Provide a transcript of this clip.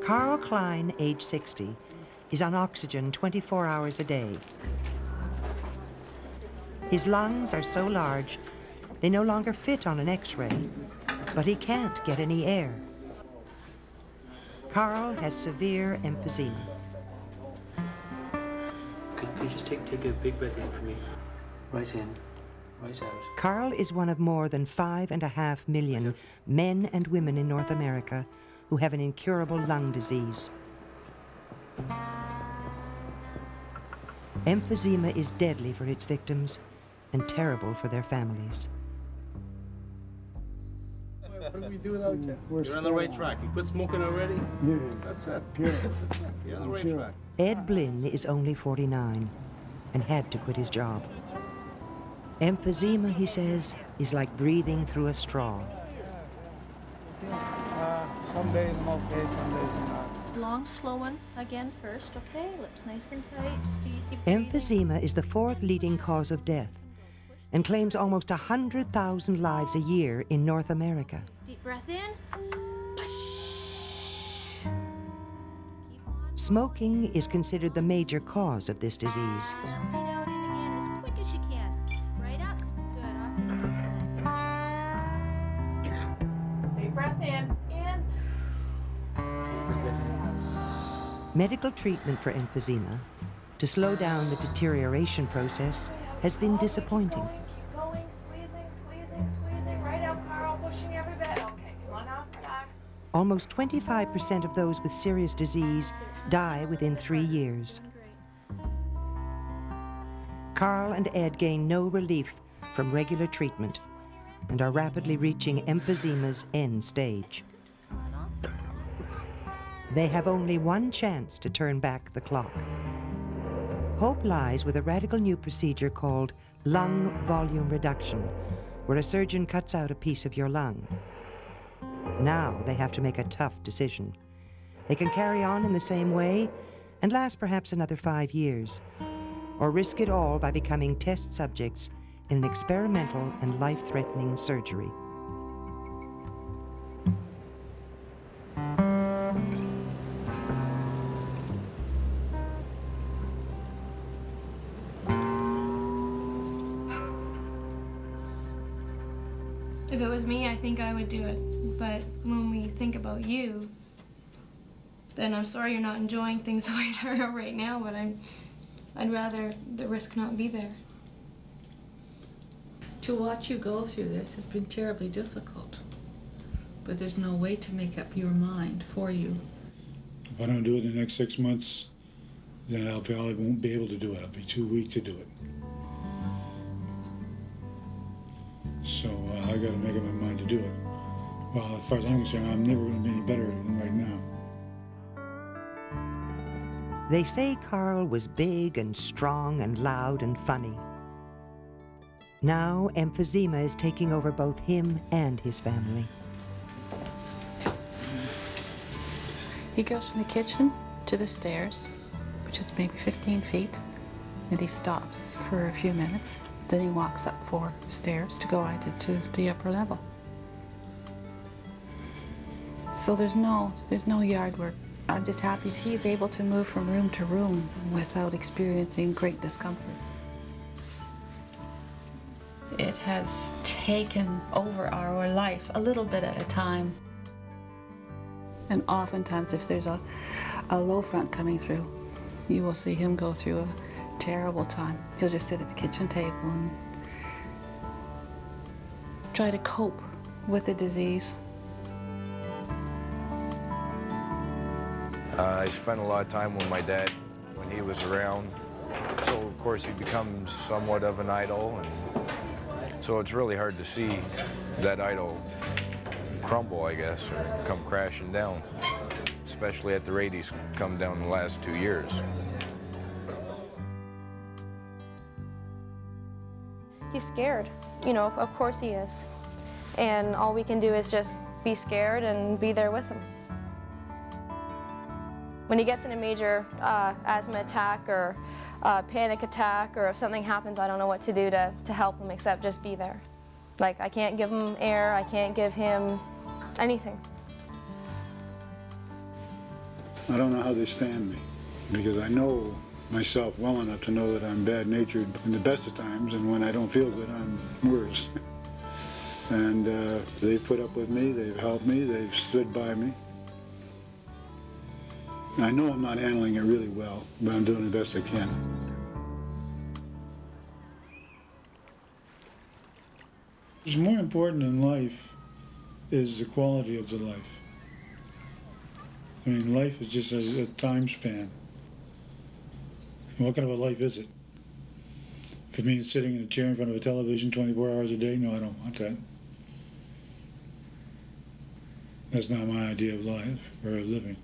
Carl Klein, age 60, is on oxygen 24 hours a day. His lungs are so large, they no longer fit on an X-ray, but he can't get any air. Carl has severe emphysema. Could you just take a big breath in for me? Right in, right out. Carl is one of more than 5.5 million men and women in North America who have an incurable lung disease. Emphysema is deadly for its victims and terrible for their families. What do we do without you? You're on the right track. You quit smoking already? Yeah. That's it. Yeah. That's it. You're on the right track. Ed Blinn is only 49 and had to quit his job. Emphysema, he says, is like breathing through a straw. Some days I'm okay, some days I'm not. Long, slow one again first, okay? Lips nice and tight, just easy breathing. Emphysema is the 4th leading cause of death and claims almost 100,000 lives a year in North America. Deep breath in. Smoking is considered the major cause of this disease. Breathe out in again as quick as you can. Right up. Good. Off. Deep breath in. In. Medical treatment for emphysema, to slow down the deterioration process, has been disappointing. Keep going, squeezing. Right out, Carl, pushing every bit. Okay, come on out, relax. Almost 25% of those with serious disease die within 3 years. Carl and Ed gain no relief from regular treatment and are rapidly reaching emphysema's end stage. They have only one chance to turn back the clock. Hope lies with a radical new procedure called lung volume reduction, where a surgeon cuts out a piece of your lung. Now they have to make a tough decision. They can carry on in the same way and last perhaps another 5 years, or risk it all by becoming test subjects in an experimental and life-threatening surgery. If it was me, I think I would do it. But when we think about you, then I'm sorry you're not enjoying things the way they are right now, but I'd rather the risk not be there. To watch you go through this has been terribly difficult, but there's no way to make up your mind for you. If I don't do it in the next 6 months, then I probably won't be able to do it. I'll be too weak to do it. So I got to make up my mind to do it. Well, as far as I'm concerned, I'm never going to be any better than right now. They say Carl was big and strong and loud and funny. Now emphysema is taking over both him and his family. He goes from the kitchen to the stairs, which is maybe 15 feet, and he stops for a few minutes. Then he walks up 4 stairs to go out to the upper level. So there's no yard work. I'm just happy he's able to move from room to room without experiencing great discomfort. It has taken over our life a little bit at a time. And oftentimes if there's a low front coming through, you will see him go through a terrible time. He'll just sit at the kitchen table and try to cope with the disease. I spent a lot of time with my dad when he was around, so of course he becomes somewhat of an idol, and so it's really hard to see that idol crumble, I guess, or come crashing down, especially at the rate he's come down the last 2 years. He's scared, you know, of course he is. And all we can do is just be scared and be there with him. When he gets in a major asthma attack or panic attack, or if something happens, I don't know what to do to help him except just be there. Like, I can't give him air, I can't give him anything. I don't know how they stand me, because I know myself well enough to know that I'm bad-natured in the best of times, and when I don't feel good, I'm worse. And they've put up with me, they've helped me, they've stood by me. I know I'm not handling it really well, but I'm doing the best I can. What's more important in life is the quality of the life. I mean, life is just a time span. What kind of a life is it? If it means sitting in a chair in front of a television 24 hours a day, no, I don't want that. That's not my idea of life or of living.